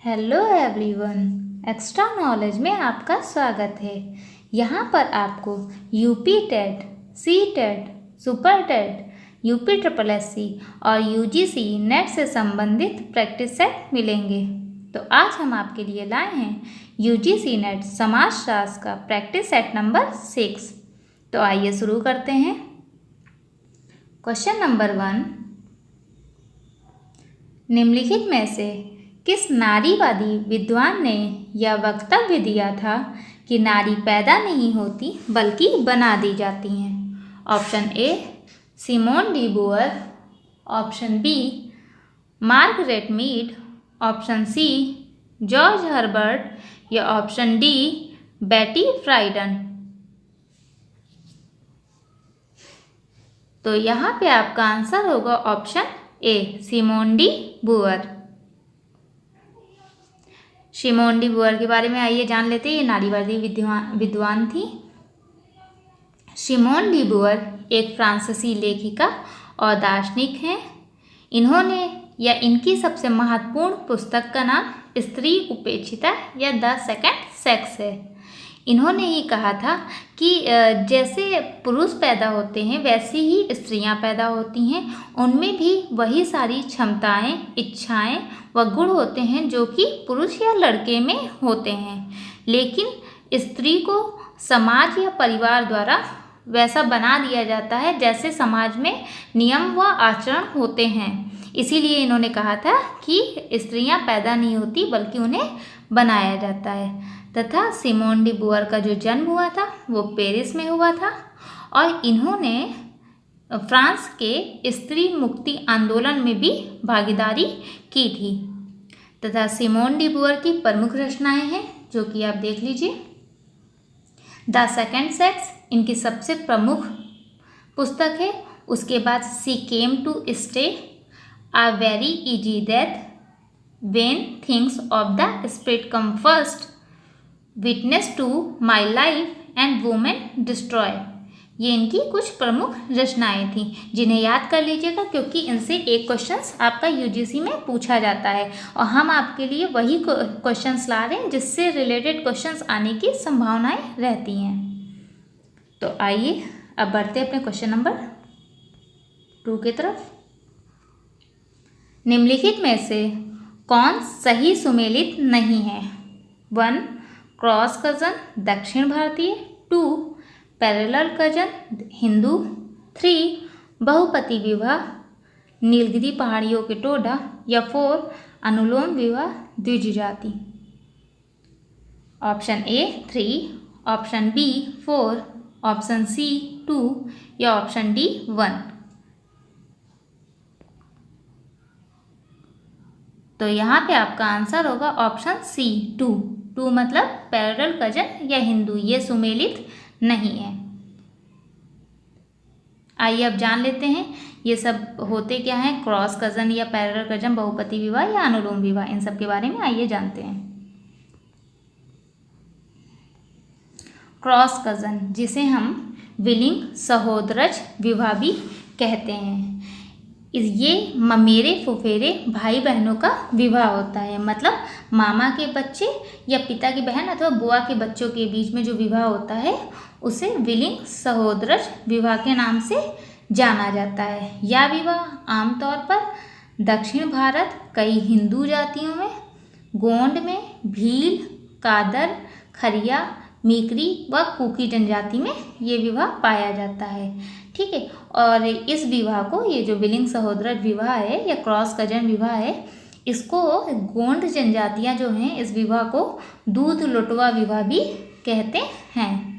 Hello everyone, extra knowledge में आपका स्वागत है। यहाँ पर आपको UP TET, C TET, super TET, UP triple SC और यूजीसी नेट से संबंधित प्रैक्टिस सेट मिलेंगे। तो आज हम आपके लिए लाए हैं यूजीसी नेट समाजशास्त्र का प्रैक्टिस सेट नंबर 6। तो आइए शुरू करते हैं। क्वेश्चन नंबर 1, निम्नलिखित में से किस नारीवादी विद्वान ने यह वक्तव्य दिया था कि नारी पैदा नहीं होती बल्कि बना दी जाती हैं? Option A Simone de Beauvoir, option B Margaret Mead, option C George Herbert या ऑप्शन डी बेटी फ्राइडन। तो यहाँ पे आपका आंसर होगा option A Simone de Beauvoir. Simone de Beauvoir के बारे में आइए जान लेते हैं। ये नारीवादी विद्वान थी। सिमोन डी बोअर एक फ्रांसीसी लेखिका और दार्शनिक हैं। इन्होंने या इनकी सबसे महत्वपूर्ण पुस्तक का नाम स्त्री उपेक्षिता या द सेकंड सेक्स है। इन्होंने ही कहा था कि जैसे पुरुष पैदा होते हैं वैसे ही स्त्रियां पैदा होती हैं। उनमें भी वही सारी क्षमताएं, इच्छाएं व गुण होते हैं जो कि पुरुष या लड़के में होते हैं, लेकिन स्त्री को समाज या परिवार द्वारा वैसा बना दिया जाता है जैसे समाज में नियम व आचरण होते हैं। इसीलिए इन्होंने कहा था कि स्त्रियां पैदा नहीं होती बल्कि उन्हें बनाया जाता है। तथा सिमोन डी बोअर का जो जन्म हुआ था वो पेरिस में हुआ था और इन्होंने फ्रांस के स्त्री मुक्ति आंदोलन में भी भागीदारी की थी। तथा सिमोन डी बोअर की प्रमुख रचनाएं हैं जो कि आप देख लीजिए। द सेकंड सेक्स इनकी सबसे प्रमुख पुस्तक है। उसके बाद she came to stay, a very easy death, when things of the spirit come first, witness to my life and women destroy. ये इनकी कुछ प्रमुख रचनाएं थीं जिन्हें याद कर लीजिएगा, क्योंकि इनसे एक क्वेश्चंस आपका यूजीसी में पूछा जाता है और हम आपके लिए वही क्वेश्चंस ला रहे हैं जिससे रिलेटेड क्वेश्चंस आने की संभावनाएं रहती हैं। तो आइए अब बढ़ते हैं अपने क्वेश्चन नंबर 2 की तरफ। निम्नलिखित में से कौन सही सुमेलित नहीं है? 1 क्रॉस कजन दक्षिण भारतीय, 2 पैरेलल कजन हिंदू, 3 बहुपति विवाह नीलगिरी पहाड़ियों के टोडा या 4 अनुलोम विवाह द्विज जाति। Option A 3, option B 4, option C 2 या ऑप्शन डी 1। तो यहाँ पे आपका आंसर होगा ऑप्शन सी 2 मतलब पैरेलल कजन या हिंदू, ये सुमेलित नहीं है। आइए अब जान लेते हैं ये सब होते क्या हैं, क्रॉस कजन या पैरेलल कजन, बहुपति विवाह या अनुलोम विवाह, इन सब के बारे में आइए जानते हैं। क्रॉस कजन जिसे हम विलिंग सहोदरज विवाह भी कहते हैं, ये ममेरे फुफेरे भाई बहनों का विवाह होता है। मतलब मामा के बच्चे या पिता की बहन अथवा बुआ के बच्चों के बीच में जो विवाह होता है उसे विलिंग सहोदरज विवाह के नाम से जाना जाता है। यह विवाह आमतौर पर दक्षिण भारत कई हिंदू जातियों में, गोंड में, भील, कादर, खरिया, मीकरी व कुकी जनजाति में ये विवाह पाया जाता है। ठीक है। और इस विवाह को, ये जो विलिंग सहोदरज विवाह है या क्रॉस कजन विवाह है, इसको गोंड जनजातियां जो हैं इस विवाह को दूध लुटवा विवाह भी कहते हैं।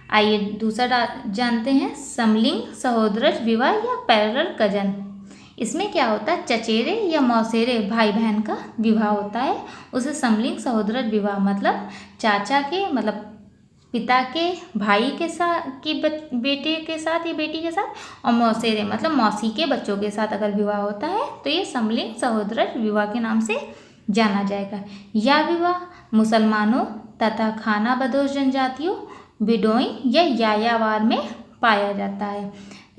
आइए दूसरा जानते हैं, समलिंग सहोदरज विवाह या पैरेलल कजन। इसमें क्या होता है, चचेरे या मौसेरे भाई बहन का विवाह होता है, उसे समलिंग सहोदरज विवाह मतलब चाचा के, मतलब पिता के भाई के साथ की बेटे के साथ या बेटी के साथ, और मौसेरे मतलब मौसी के बच्चों के साथ अगर विवाह होता है तो ये समलिंग सहोदरज विवाह के नाम से जाना जाएगा। यह विवाह मुसलमानों तथा खाना बदोश जनजातियों, बिडोई या यायावार में पाया जाता है।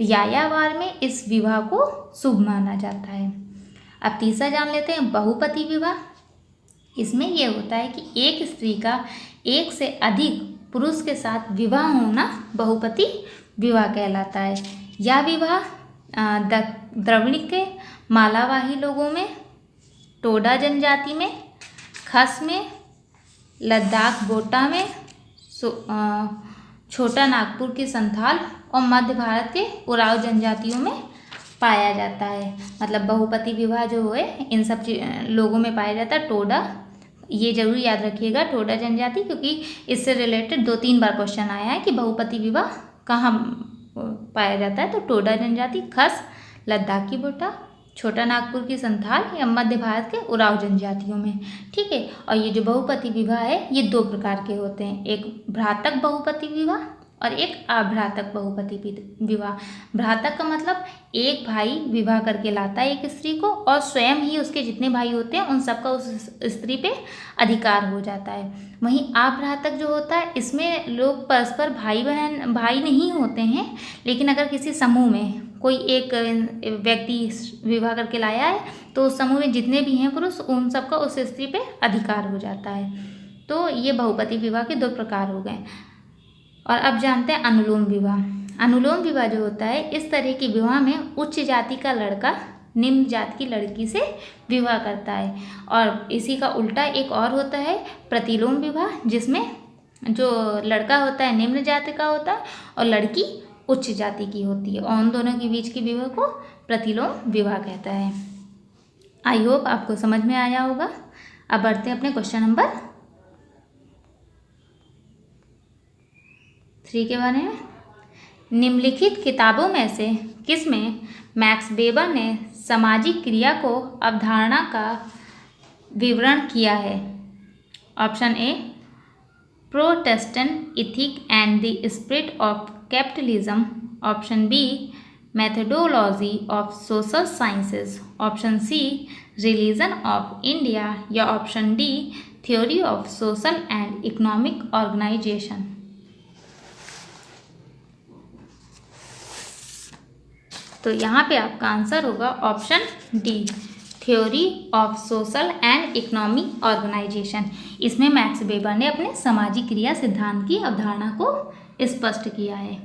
यायावार में इस विवाह को शुभ माना जाता है। अब तीसरा जान लेते हैं, बहुपति विवाह। इसमें यह होता है कि एक स्त्री का एक से अधिक पुरुष के साथ विवाह होना बहुपति विवाह कहलाता है। यह विवाह द्रविड़ के मालावाही लोगों में, टोडा जनजाति में, खस में, लद्दाख बोटा में, छोटा नागपुर के संथाल और मध्य भारत के उराव जनजातियों में पाया जाता है। मतलब बहुपति विवाह जो है इन सब लोगों में पाया जाता है। टोडा, ये जरूर याद रखिएगा, टोडा जनजाति, क्योंकि इससे रिलेटेड 2-3 बार क्वेश्चन आया है कि बहुपति विवाह कहाँ पाया जाता है। तो टोडा जनजाति, खस, लद्दाख की बोटा, छोटा नागपुर की संथाल या मध्य भारत के उराव जनजातियों में। ठीक है। और ये जो बहुपति विवाह है ये 2 प्रकार के होते हैं, एक भ्रातक बहुपति विवाह और एक अभ्रातक बहुपति विवाह। भ्रातक का मतलब एक भाई विवाह करके लाता है एक स्त्री को और स्वयं ही उसके जितने भाई होते हैं उन सबका उस स्त्री पे अधिकार हो जाता है। वहीं अभ्रातक जो होता है इसमें लोग परस्पर भाई नहीं होते हैं, लेकिन अगर किसी समूह में कोई एक व्यक्ति विवाह करके लाया है तो उस समूह में जितने भी हैं पुरुष उन सबका उस स्त्री पे अधिकार हो जाता है। तो ये बहुपति विवाह के 2 प्रकार हो गए। और अब जानते हैं अनुलोम विवाह। अनुलोम विवाह जो होता है इस तरह के विवाह में उच्च जाति का लड़का निम्न जाति की लड़की से विवाह करता है। और इसी का उल्टा एक और होता है प्रतिलोम विवाह, जिसमें जो लड़का होता है निम्न जाति का होता है और लड़की उच्च जाति की होती है, और उन दोनों के बीच के विवाह को प्रतिलोम विवाह कहता है। आई होप आपको समझ में आया होगा। अब बढ़ते हैं अपने क्वेश्चन नंबर 3 के बारे में। निम्नलिखित किताबों में से किसमें मैक्स वेबर ने सामाजिक क्रिया को अवधारणा का विवरण किया है? Option A, Protestant ethic and the spirit of capitalism. Option B, methodology of social sciences. Option C, religion of India. या option D, theory of social and economic organisation. तो यहाँ पे आपका आंसर होगा option D, theory of social and economic organisation. इसमें Max Weber ने अपने सामाजिक क्रिया सिद्धांत की अवधारणा को स्पष्ट किया है।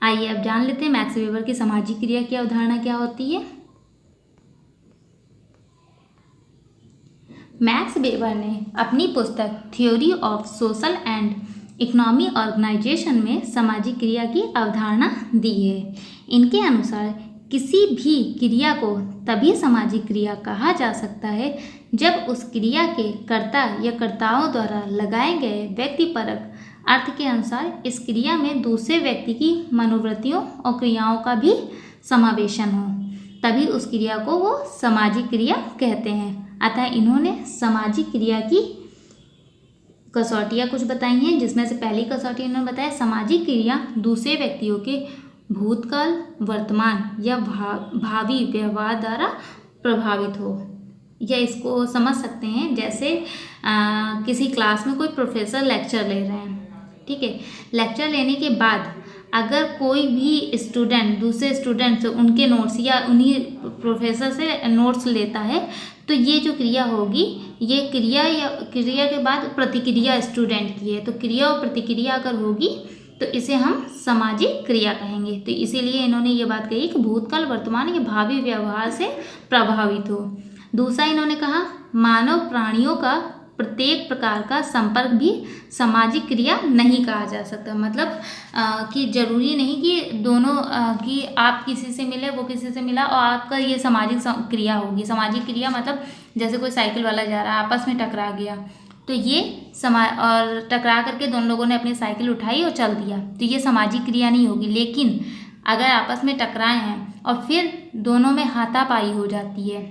आइए अब जान लेते हैं मैक्स वेबर की सामाजिक क्रिया की अवधारणा क्या होती है। मैक्स वेबर ने अपनी पुस्तक theory of social and economy organization में सामाजिक क्रिया की अवधारणा दी है। इनके अनुसार किसी भी क्रिया को तभी सामाजिक क्रिया कहा जा सकता है जब उस क्रिया के कर्ता या कर्ताओं द्वारा लगाए गए व्यक्तिपरक अर्थ के अनुसार इस क्रिया में दूसरे व्यक्ति की मनोवृत्तियों और क्रियाओं का भी समावेशन हो, तभी उस क्रिया को वो सामाजिक क्रिया कहते हैं। अतः इन्होंने सामाजिक क्रिया की कसौटियाँ कुछ बताई हैं, जिसमें से पहली कसौटी इन्होंने बताया सामाजिक क्रिया दूसरे व्यक्तियों के भूतकाल, वर्तमान या भावी व्यवहार द्वारा प्रभावित हो। या इसको समझ सकते हैं जैसे किसी क्लास में कोई प्रोफेसर लेक्चर ले रहे हैं, ठीक है। लेक्चर लेने के बाद अगर कोई भी स्टूडेंट दूसरे स्टूडेंट से उनके नोट्स या उन्हीं प्रोफेसर से नोट्स लेता है तो ये जो क्रिया होगी, ये क्रिया के बाद प्रतिक्रिया स्टूडेंट की है, तो क्रिया और प्रतिक्रिया अगर होगी तो इसे हम सामाजिक क्रिया कहेंगे। तो इसीलिए इन्होंने ये बात कही कि भूतकाल, वर्तमान या भावी व्यवहार से प्रभावित हो। दूसरा इन्होंने कहा मानव प्राणियों का प्रत्येक प्रकार का संपर्क भी सामाजिक क्रिया नहीं कहा जा सकता। मतलब कि जरूरी नहीं कि दोनों कि आप किसी से मिले वो किसी से मिला और आपका ये सामाजिक क्रिया होगी। सामाजिक क्रिया मतलब जैसे कोई साइकिल वाला जा रहा है, आपस में टकरा गया तो ये और टकरा करके दोनों लोगों ने अपनी साइकिल उठाई और चल दिया, तो ये सामाजिक क्रिया नहीं होगी। लेकिन अगर आपस में टकराए हैं और फिर दोनों में हाथापाई हो जाती है,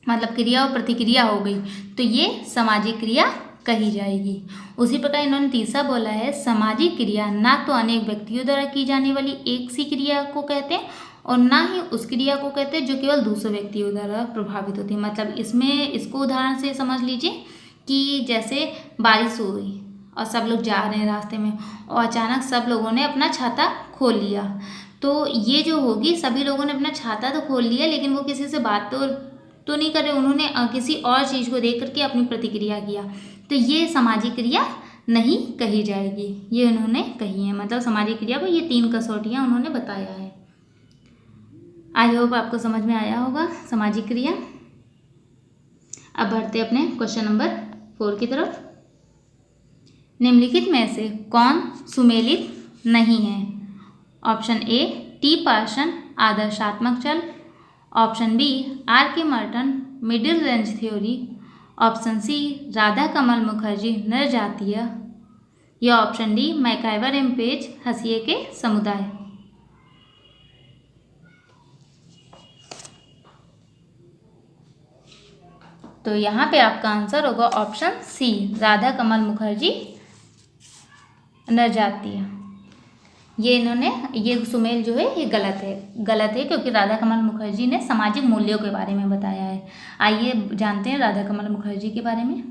मतलब क्रिया और प्रतिक्रिया हो गई, तो ये सामाजिक क्रिया कही जाएगी। उसी प्रकार इन्होंने तीसरा बोला है सामाजिक क्रिया ना तो अनेक व्यक्तियों द्वारा की जाने वाली एक सी क्रिया को कहते हैं और ना ही उस क्रिया को कहते हैं जो केवल दूसरे व्यक्तियों द्वारा प्रभावित होती है। मतलब इसमें इसको उदाहरण से समझ लीजिए कि जैसे बारिश हुई और सब लोग जा रहे हैं रास्ते में और अचानक सब लोगों ने अपना छाता खोल लिया, तो ये जो होगी सभी लोगों ने अपना छाता तो खोल लिया लेकिन वो किसी से बात तो नहीं कर रहे, उन्होंने किसी और चीज़ को देख करके अपनी प्रतिक्रिया किया, तो ये सामाजिक क्रिया नहीं कही जाएगी, ये उन्होंने कही है। मतलब सामाजिक क्रिया को ये 3 कसौटियाँ उन्होंने बताया है। आई होप आपको समझ में आया होगा सामाजिक क्रिया। अब बढ़ते अपने क्वेश्चन नंबर 4 की तरफ। निम्नलिखित में से कौन सुमेलित नहीं है? ऑप्शन ए टी पार्सन आदर्शात्मक चल, option B R K Merton middle range theory, option C Radha Kamal Mukherjee नरजातीय, या option D MacIver M Page हंसिए के समुदाय। तो यहाँ पे आपका आंसर होगा ऑप्शन सी राधा कमल मुखर्जी नरजातीय। ये सुमेल जो है ये गलत है क्योंकि राधा कमल मुखर्जी ने सामाजिक मूल्यों के बारे में बताया है। आइए जानते हैं राधा कमल मुखर्जी के बारे में।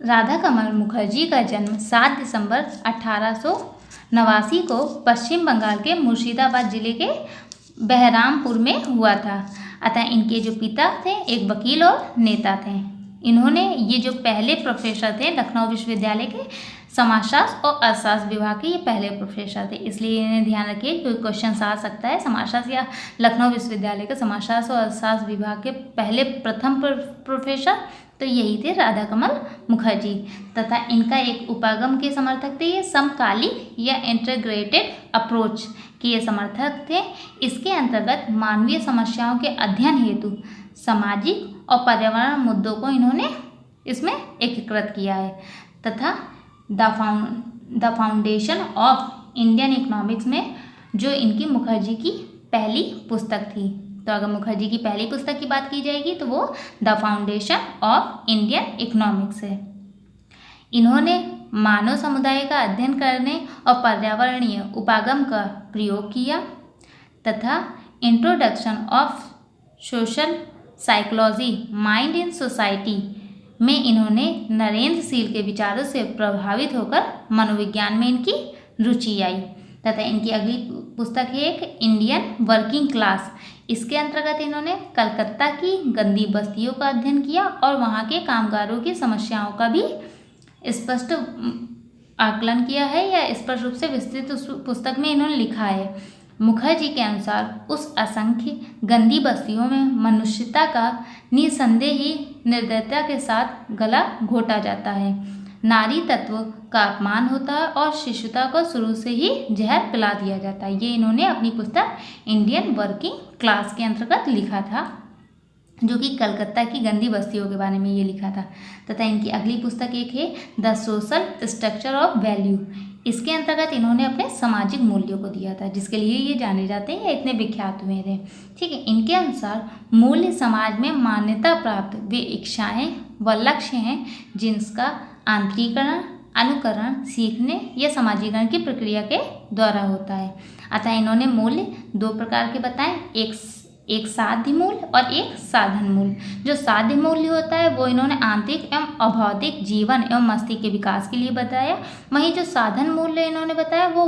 राधा कमल मुखर्जी का जन्म 7 दिसंबर 1889 को पश्चिम बंगाल के मुर्शिदाबाद जिले के बहरामपुर में हुआ था। अतः इनके जो पिता थे एक वकील और नेता थे। इन्होंने ये जो पहले प्रोफेसर थे लखनऊ विश्वविद्यालय के समाजशास्त्र और अर्थशास्त्र विभाग के, ये पहले प्रोफेसर थे, इसलिए इन्हें ध्यान रखिए कोई क्वेश्चन आ सकता है। समाजशास्त्र या लखनऊ विश्वविद्यालय के समाजशास्त्र और अर्थशास्त्र विभाग के पहले प्रथम प्रोफेसर तो यही थे राधा कमल मुखर्जी, तथा इनका एक उपागम के समर्थक थे। ये समकालीन या इंटीग्रेटेड अप्रोच के ये समर्थक थे। इसके अंतर्गत मानवीय समस्याओं के अध्ययन हेतु सामाजिक और पर्यावरण मुद्दों को इन्होंने इसमें एकीकृत किया है, तथा the foundation of Indian economics में जो इनकी मुखर्जी की पहली पुस्तक थी। तो अगर मुखर्जी की पहली पुस्तक की बात की जाएगी तो वो the foundation of Indian economics है। इन्होंने मानव समुदाय का अध्ययन करने और पर्यावरणीय उपागम का प्रयोग किया तथा introduction of social psychology mind in society में इन्होंने नरेंद्र सील के विचारों से प्रभावित होकर मनोविज्ञान में इनकी रुचि आई, तथा इनकी अगली पुस्तक है एक इंडियन वर्किंग क्लास। इसके अंतर्गत इन्होंने कलकत्ता की गंदी बस्तियों का अध्ययन किया और वहाँ के कामगारों की समस्याओं का भी स्पष्ट आकलन किया है, या स्पष्ट रूप से विस्तृत उस पुस्तक में इन्होंने लिखा है। मुखर्जी के अनुसार उस असंख्य गंदी बस्तियों में मनुष्यता का निसंदेह ही निर्दयता के साथ गला घोटा जाता है, नारी तत्व का अपमान होता है और शिशुता को शुरू से ही जहर पिला दिया जाता है। ये इन्होंने अपनी पुस्तक इंडियन वर्किंग क्लास के अंतर्गत लिखा था, जो कि कलकत्ता की गंदी बस्तियों के बारे में ये लिखा था। तथा इनकी अगली पुस्तक एक है the social structure of value. इसके अंतर्गत इन्होंने अपने सामाजिक मूल्यों को दिया था, जिसके लिए ये जाने जाते हैं या इतने विख्यात हुए थे। ठीक है, इनके अनुसार मूल्य समाज में मान्यता प्राप्त वे इच्छाएँ व लक्ष्य हैं जिनका आंतरिकरण, अनुकरण, सीखने या समाजीकरण की प्रक्रिया के द्वारा होता है। अतः इन्होंने मूल्य 2 प्रकार के बताए, एक साध्य मूल्य और एक साधन मूल्य। जो साध्य मूल्य होता है वो इन्होंने आंतरिक एवं अभौतिक जीवन एवं मस्तिष्क के विकास के लिए बताया। वहीं जो साधन मूल्य इन्होंने बताया वो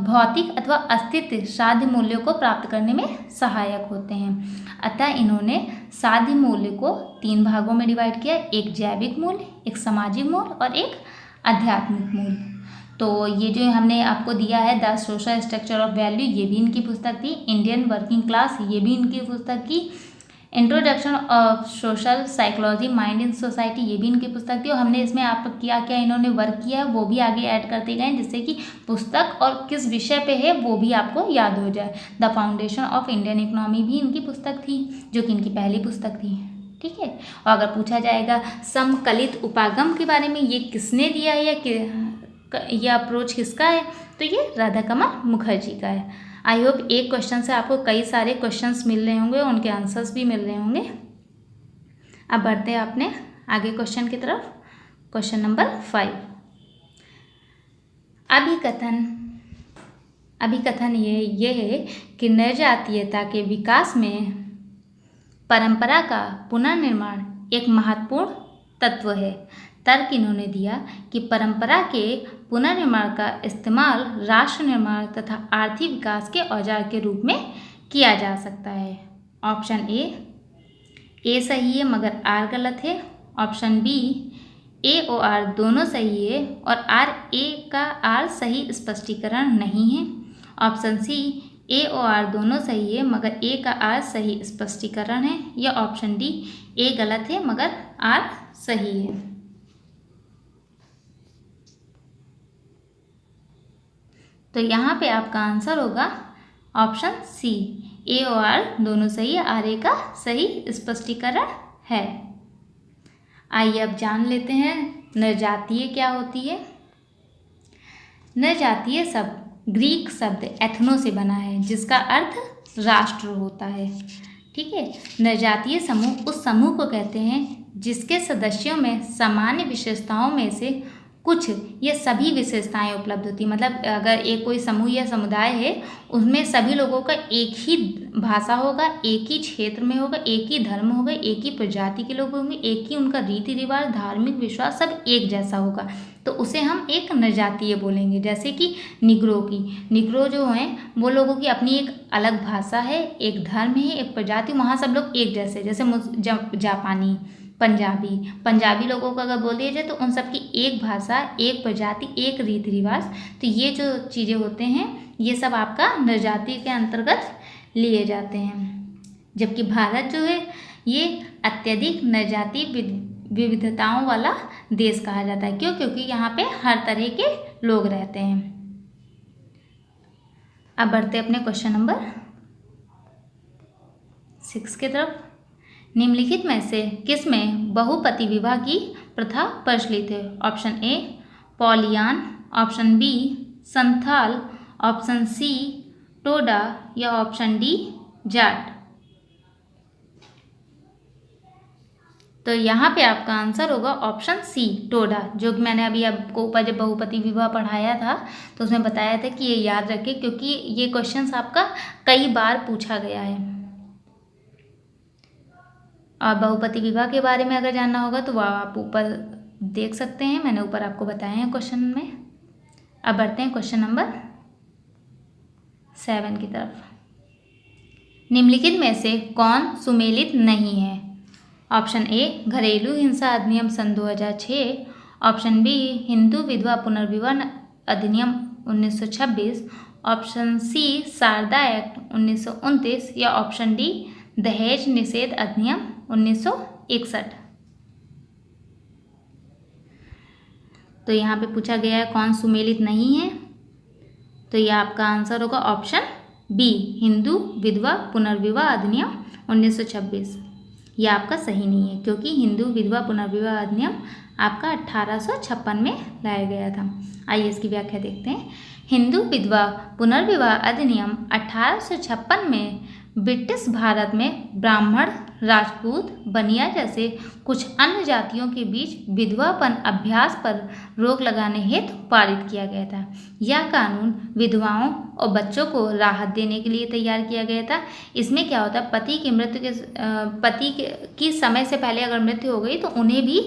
भौतिक अथवा अस्तित्व साध्य मूल्यों को प्राप्त करने में सहायक होते हैं। अतः इन्होंने साध्य मूल्य को 3 भागों में डिवाइड किया, एक जैविक मूल्य, एक सामाजिक मूल्य और एक आध्यात्मिक मूल्य। तो ये जो हमने आपको दिया है the social structure of value, ये भी इनकी पुस्तक थी। इंडियन वर्किंग क्लास, ये भी इनकी पुस्तक की। Introduction of social psychology mind in society, ये भी इनकी पुस्तक थी। और हमने इसमें आप क्या क्या इन्होंने वर्क किया है वो भी आगे ऐड करते गए, जिससे कि पुस्तक और किस विषय पे है वो भी आपको याद हो जाए। The foundation of Indian economy भी इनकी पुस्तक थी, जो कि इनकी पहली पुस्तक थी। ठीक है, और अगर पूछा जाएगा समकलित उपागम के बारे में, ये किसने दिया है या ये अप्रोच किसका है, तो ये राधा कमल मुखर्जी का है। आई होप एक क्वेश्चन से आपको कई सारे क्वेश्चंस मिल रहे होंगे, उनके आंसर्स भी मिल रहे होंगे। अब बढ़ते हैं अपने आगे क्वेश्चन की तरफ। Question number 5। अभिकथन ये है कि नरजातीयता के विकास में परंपरा का पुनर्निर्माण एक महत्वपूर्ण तत्व है। तर्क इन्होंने दिया कि परंपरा के पुनर्निर्माण का इस्तेमाल राष्ट्र निर्माण तथा आर्थिक विकास के औजार के रूप में किया जा सकता है। ऑप्शन ए सही है मगर आर गलत है। ऑप्शन बी ए और आर दोनों सही है और ए का आर सही स्पष्टीकरण नहीं है। ऑप्शन सी ए और आर दोनों सही है मगर ए का आर सही स्पष्टीकरण है। या ऑप्शन डी ए गलत है मगर आर सही है। तो यहाँ पे आपका आंसर होगा ऑप्शन सी, ए और आर दोनों सही है, आर ए का सही स्पष्टीकरण है। आइए अब जान लेते हैं नरजातीय क्या होती है। नरजातीय शब्द ग्रीक शब्द एथनो से बना है जिसका अर्थ राष्ट्र होता है। ठीक है, नरजातीय समूह उस समूह को कहते हैं जिसके सदस्यों में सामान्य विशेषताओं में से कुछ या सभी विशेषताएं उपलब्ध होती। मतलब अगर एक कोई समूह या समुदाय है उसमें सभी लोगों का एक ही भाषा होगा, एक ही क्षेत्र में होगा, एक ही धर्म होगा, एक ही प्रजाति के लोग होंगे, एक ही उनका रीति रिवाज, धार्मिक विश्वास सब एक जैसा होगा, तो उसे हम एक नरजातीय बोलेंगे। जैसे कि निग्रो जो हैं वो लोगों की अपनी एक अलग भाषा है, एक धर्म है, एक प्रजाति, वहाँ सब लोग एक जैसे। जैसे जापानी, पंजाबी लोगों का अगर बोल दिया जाए तो उन सब की एक भाषा, एक प्रजाति, एक रीति रिवाज। तो ये जो चीज़ें होते हैं ये सब आपका नरजातीय के अंतर्गत लिए जाते हैं। जबकि भारत जो है ये अत्यधिक नरजातीय विविधताओं वाला देश कहा जाता है। क्यों? क्योंकि यहाँ पे हर तरह के लोग रहते हैं। अब बढ़ते अपने क्वेश्चन नंबर 6 की तरफ। निम्नलिखित में से किस में बहुपति विवाह की प्रथा प्रचलित है? Option A Paliyan, option B Santhal, option C Toda या ऑप्शन डी जाट। तो यहाँ पे आपका आंसर होगा ऑप्शन सी टोडा, जो कि मैंने अभी आपको ऊपर जब बहुपति विवाह पढ़ाया था तो उसमें बताया था कि ये याद रखें क्योंकि ये क्वेश्चंस आपका कई बार पूछा गया है। और बहुपति विवाह के बारे में अगर जानना होगा तो वह आप ऊपर देख सकते हैं, मैंने ऊपर आपको बताए हैं क्वेश्चन में। अब बढ़ते हैं क्वेश्चन नंबर 7 की तरफ। निम्नलिखित में से कौन सुमेलित नहीं है? ऑप्शन ए घरेलू हिंसा अधिनियम सन 2006, ऑप्शन बी हिंदू विधवा पुनर्विवाह अधिनियम 1926, ऑप्शन सी शारदा एक्ट 1929 या ऑप्शन डी दहेज निषेध अधिनियम 1961। तो यहाँ पे पूछा गया है कौन सुमेलित नहीं है, तो यह आपका आंसर होगा ऑप्शन बी हिंदू विधवा पुनर्विवाह अधिनियम 1926। यह आपका सही नहीं है क्योंकि हिंदू विधवा पुनर्विवाह अधिनियम आपका 1856 में लाया गया था। आइए इसकी व्याख्या देखते हैं। हिंदू विधवा पुनर्विवाह अधिनियम 1856 में ब्रिटिश भारत में ब्राह्मण, राजपूत, बनिया जैसे कुछ अन्य जातियों के बीच विधवापन अभ्यास पर रोक लगाने हेतु पारित किया गया था। यह कानून विधवाओं और बच्चों को राहत देने के लिए तैयार किया गया था। इसमें क्या होता है, पति की समय से पहले अगर मृत्यु हो गई तो उन्हें भी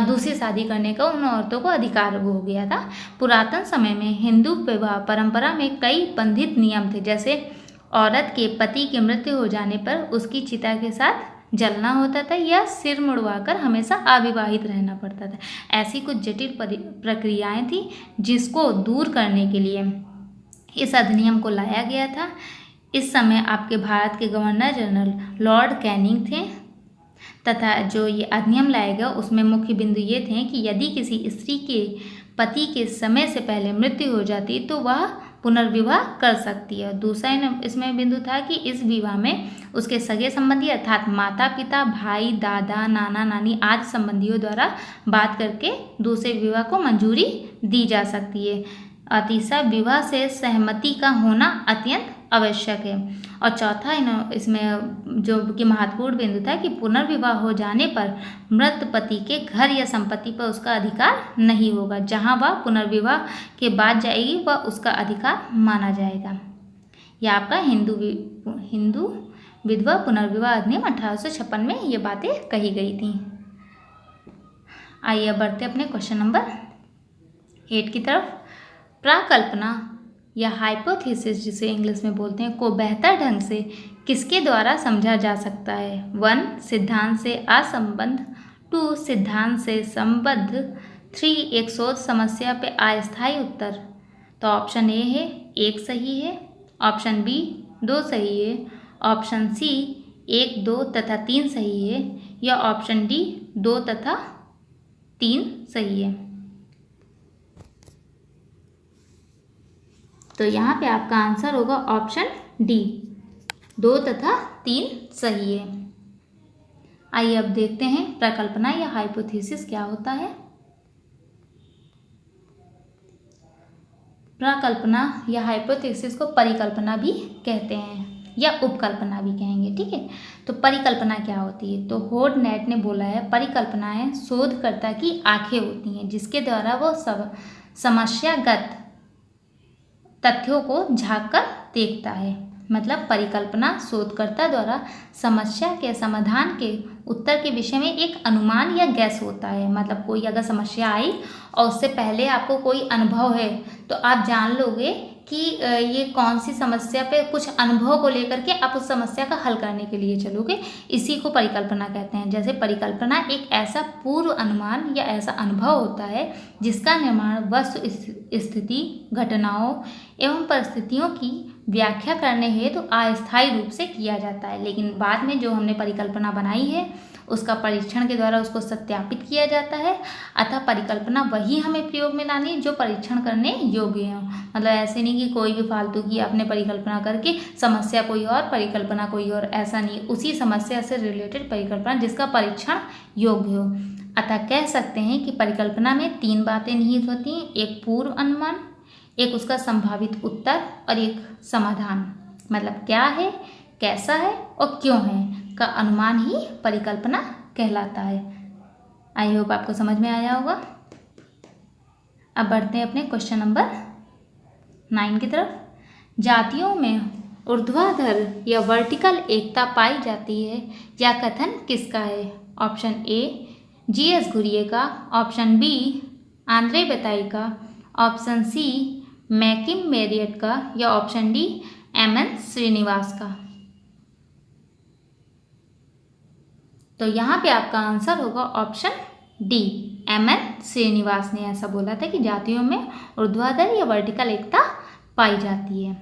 दूसरी शादी करने का उन औरतों को अधिकार हो गया था। पुरातन समय में हिंदू विवाह परंपरा में कई बंधित नियम थे, जैसे औरत के पति की मृत्यु हो जाने पर उसकी चिता के साथ जलना होता था या सिर मुड़वाकर हमेशा अविवाहित रहना पड़ता था। ऐसी कुछ जटिल प्रक्रियाएं थी जिसको दूर करने के लिए इस अधिनियम को लाया गया था। इस समय आपके भारत के गवर्नर जनरल लॉर्ड कैनिंग थे तथा जो ये अधिनियम लाया गया उसमें मुख्य बिंदु ये थे कि यदि किसी स्त्री के पति के समय से पहले मृत्यु हो जाती तो वह पुनर्विवाह कर सकती है। दूसरा इसमें बिंदु था कि इस विवाह में उसके सगे संबंधी अर्थात माता पिता, भाई, दादा, नाना नानी आदि संबंधियों द्वारा बात करके दूसरे विवाह को मंजूरी दी जा सकती है। तीसरा, विवाह से सहमति का होना अत्यंत आवश्यक है। और चौथा इसमें जो कि महत्वपूर्ण बिंदु था कि पुनर्विवाह हो जाने पर मृत पति के घर या संपत्ति पर उसका अधिकार नहीं होगा। जहां वह पुनर्विवाह के बाद जाएगी वह उसका अधिकार माना जाएगा। यह आपका हिंदू विधवा पुनर्विवाह अधिनियम 1856 में ये बातें कही गई थी। आइए बढ़ते अपने क्वेश्चन नंबर 8 की तरफ। प्राकल्पना या हाइपोथेसिस जिसे इंग्लिश में बोलते हैं को बेहतर ढंग से किसके द्वारा समझा जा सकता है? 1 सिद्धांत से असंबद्ध, 2 सिद्धांत से संबद्ध, 3 एक शोध समस्या पे अस्थायी उत्तर। तो ऑप्शन ए है 1 सही है, ऑप्शन बी 2 सही है, ऑप्शन सी 1, 2 तथा 3 सही है, या ऑप्शन डी 2 तथा 3 सही है। तो यहाँ पे आपका आंसर होगा ऑप्शन डी, 2 तथा 3 सही है। आइए अब देखते हैं प्रकल्पना या हाइपोथेसिस क्या होता है। प्रकल्पना या हाइपोथेसिस को परिकल्पना भी कहते हैं या उपकल्पना भी कहेंगे, ठीक है। तो परिकल्पना क्या होती है? तो होड नेट ने बोला है परिकल्पनाएं शोधकर्ता की आंखें होती हैं जिसके द्वारा वो समस्यागत तथ्यों को झांक कर देखता है। मतलब परिकल्पना शोधकर्ता द्वारा समस्या के समाधान के उत्तर के विषय में एक अनुमान या गैस होता है। मतलब कोई अगर समस्या आई और उससे पहले आपको कोई अनुभव है तो आप जान लोगे कि ये कौन सी समस्या पे कुछ अनुभव को लेकर के आप उस समस्या का हल करने के लिए चलोगे। इसी को परिकल्पना कहते हैं। जैसे परिकल्पना एक ऐसा पूर्व अनुमान या ऐसा अनुभव होता है जिसका निर्माण वस्तु स्थिति, घटनाओं एवं परिस्थितियों की व्याख्या करने हेतु अस्थायी रूप से किया जाता है, लेकिन बाद में जो हमने परिकल्पना बनाई है उसका परीक्षण के द्वारा उसको सत्यापित किया जाता है। अतः परिकल्पना वही हमें प्रयोग में लानी जो परीक्षण करने योग्य हो। मतलब ऐसे नहीं कि कोई भी फालतू की आपने परिकल्पना करके समस्या कोई और परिकल्पना कोई और, ऐसा नहीं। उसी समस्या से रिलेटेड परिकल्पना जिसका परीक्षण योग्य हो। अतः कह सकते हैं कि परिकल्पना में 3 बातें निहित होती हैं, एक पूर्व अनुमान, एक उसका संभावित उत्तर और एक समाधान। मतलब क्या है, कैसा है और क्यों है का अनुमान ही परिकल्पना कहलाता है। आई होप आपको समझ में आया होगा। अब बढ़ते हैं अपने क्वेश्चन नंबर 9 की तरफ। जातियों में ऊर्ध्वाधर या वर्टिकल एकता पाई जाती है, यह कथन किसका है? ऑप्शन ए G.S. घुरिये का, ऑप्शन बी आंद्रे बताई का, ऑप्शन सी मैकिम मेरियट का, या ऑप्शन डी M.N. श्रीनिवास का। तो यहाँ पे आपका आंसर होगा ऑप्शन डी, M.N. श्रीनिवास ने ऐसा बोला था कि जातियों में ऊर्ध्वाधर या वर्टिकल एकता पाई जाती है।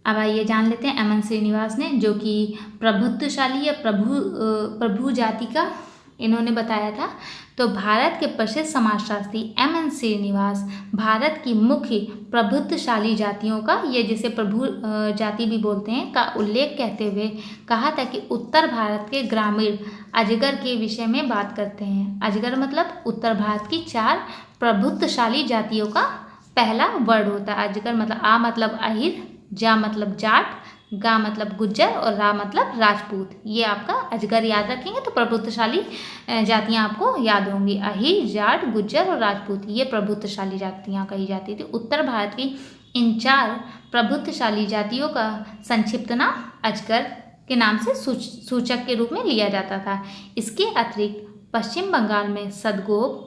अब आइए जान लेते हैं M.N. श्रीनिवास ने, जो कि प्रभुत्वशाली या प्रभु जाति का इन्होंने बताया था। तो भारत के प्रसिद्ध समाजशास्त्री M.N. श्रीनिवास भारत की मुख्य प्रभुत्वशाली जातियों का, ये जिसे प्रभु जाति भी बोलते हैं, का उल्लेख कहते हुए कहा था कि उत्तर भारत के ग्रामीण अजगर के विषय में बात करते हैं। अजगर मतलब उत्तर भारत की 4 प्रभुत्वशाली जातियों का पहला वर्ड होता है। अजगर मतलब आ मतलब अहिर, जा मतलब जाट, गा मतलब गुज्जर और रा मतलब राजपूत। ये आपका अजगर याद रखेंगे तो प्रभुत्वशाली जातियाँ आपको याद होंगी। अहिर, जाट, गुज्जर और राजपूत ये प्रभुत्वशाली जातियाँ कही जाती थी। उत्तर भारत की इन 4 प्रभुत्वशाली जातियों का संक्षिप्त नाम अजगर के नाम से सूचक के रूप में लिया जाता था। इसके अतिरिक्त पश्चिम बंगाल में सदगोप,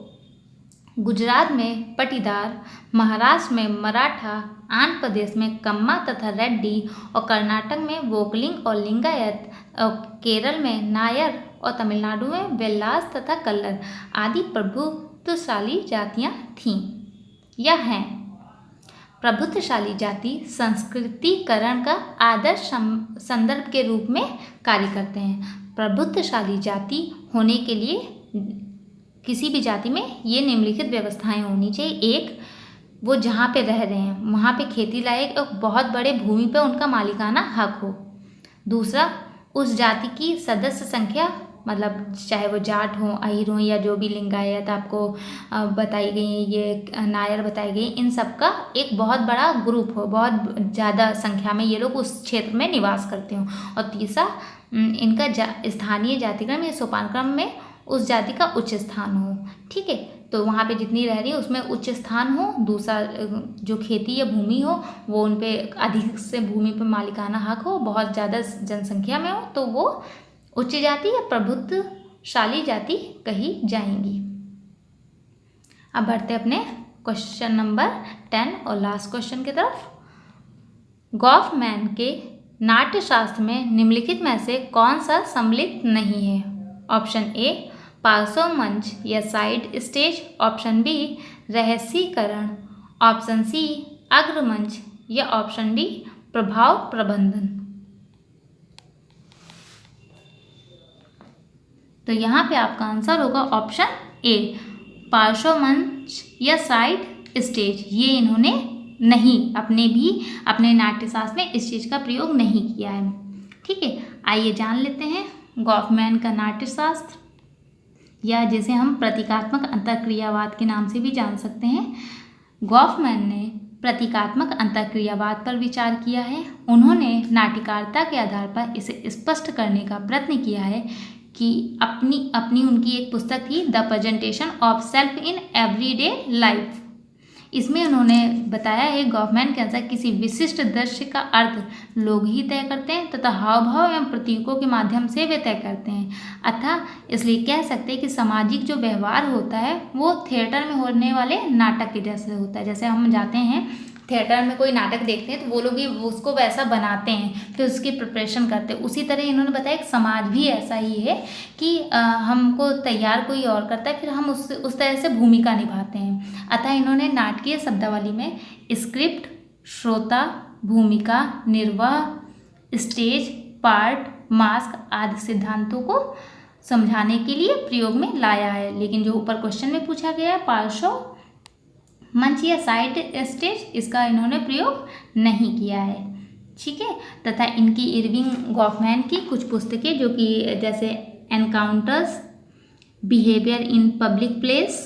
गुजरात में पटीदार, महाराष्ट्र में मराठा, आंध्र प्रदेश में कम्मा तथा रेड्डी और कर्नाटक में वोकलिंग और लिंगायत और केरल में नायर और तमिलनाडु में वेल्लास तथा कल्लर आदि प्रभुत्वशाली जातियां थीं या हैं। प्रभुत्वशाली जाति संस्कृतिकरण का आदर्श संदर्भ के रूप में कार्य करते हैं। प्रभुत्वशाली जाति होने के लिए किसी भी जाति में ये निम्नलिखित व्यवस्थाएं होनी चाहिए। एक, वो जहाँ पे रह रहे हैं वहाँ पे खेती लायक और बहुत बड़े भूमि पे उनका मालिकाना हक हो। दूसरा, उस जाति की सदस्य संख्या, मतलब चाहे वो जाट हो, अहिर हो या जो भी लिंगायत आपको बताई गई, ये नायर बताई गई, इन सब का एक बहुत बड़ा ग्रुप हो, बहुत ज़्यादा संख्या में ये लोग उस क्षेत्र में निवास करते हों। और तीसरा, इनका स्थानीय जातिक्रम या सोपानक्रम में उस जाति का उच्च स्थान हो। ठीक है, तो वहाँ पे जितनी रह रही है उसमें उच्च स्थान हो। दूसरा, जो खेती या भूमि हो वो उन पे अधिक से भूमि पे मालिकाना हक हो, बहुत ज़्यादा जनसंख्या में हो, तो वो उच्च जाति या प्रभुत्वशाली जाति कही जाएंगी। अब बढ़ते अपने क्वेश्चन नंबर 10 और लास्ट क्वेश्चन की तरफ। गॉफमैन के नाट्यशास्त्र में निम्नलिखित में से कौन सा सम्मिलित नहीं है? ऑप्शन ए पार्श्व मंच या साइड स्टेज, ऑप्शन बी रहस्यीकरण, ऑप्शन सी अग्रमंच या ऑप्शन डी प्रभाव प्रबंधन। तो यहाँ पे आपका आंसर होगा ऑप्शन ए पार्श्व मंच या साइड स्टेज। ये इन्होंने नहीं, अपने नाट्यशास्त्र में इस चीज़ का प्रयोग नहीं किया है। ठीक है, आइए जान लेते हैं गॉफमैन का नाट्यशास्त्र, या जिसे हम प्रतीकात्मक अंतःक्रियावाद के नाम से भी जान सकते हैं। गॉफमैन ने प्रतीकात्मक अंतःक्रियावाद पर विचार किया है। उन्होंने नाट्यकारिता के आधार पर इसे स्पष्ट करने का प्रयत्न किया है कि अपनी उनकी एक पुस्तक थी the presentation of self in everyday life. इसमें उन्होंने बताया है गॉफमैन के अनुसार किसी विशिष्ट दृश्य का अर्थ लोग ही तय करते हैं तथा हाव भाव एवं प्रतीकों के माध्यम से वे तय करते हैं। अतः इसलिए कह सकते हैं कि सामाजिक जो व्यवहार होता है वो थिएटर में होने वाले नाटक के जैसे होता है। जैसे हम जाते हैं थिएटर में कोई नाटक देखते हैं तो वो लोग भी उसको वैसा बनाते हैं, फिर उसकी प्रिपरेशन करते हैं। उसी तरह इन्होंने बताया कि समाज भी ऐसा ही है कि हमको तैयार कोई और करता है, फिर हम उस तरह से भूमिका निभाते हैं। अतः इन्होंने नाटकीय शब्दावली में स्क्रिप्ट, श्रोता, भूमिका, निर्वाह, स्टेज, पार्ट, मास्क आदि सिद्धांतों को समझाने के लिए प्रयोग में लाया है। लेकिन जो ऊपर क्वेश्चन में पूछा गया है पार्श्व मंच या साइड स्टेज, इसका इन्होंने प्रयोग नहीं किया है। ठीक है, तथा इनकी इरविंग गॉफमैन की कुछ पुस्तकें जो कि जैसे encounters, behaviour in public place,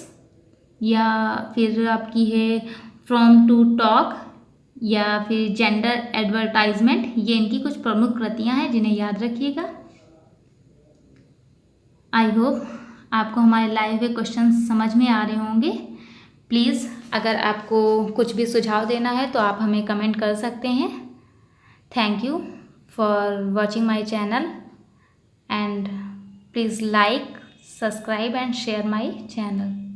या फिर आपकी है फ्रॉम टू टॉक, या फिर जेंडर एडवर्टाइजमेंट, ये इनकी कुछ प्रमुख कृतियां हैं जिन्हें याद रखिएगा। आई होप आपको हमारे लाए हुए क्वेश्चन समझ में आ रहे होंगे। प्लीज़ अगर आपको कुछ भी सुझाव देना है तो आप हमें कमेंट कर सकते हैं। Thank you for watching my channel and please like, subscribe and share my channel.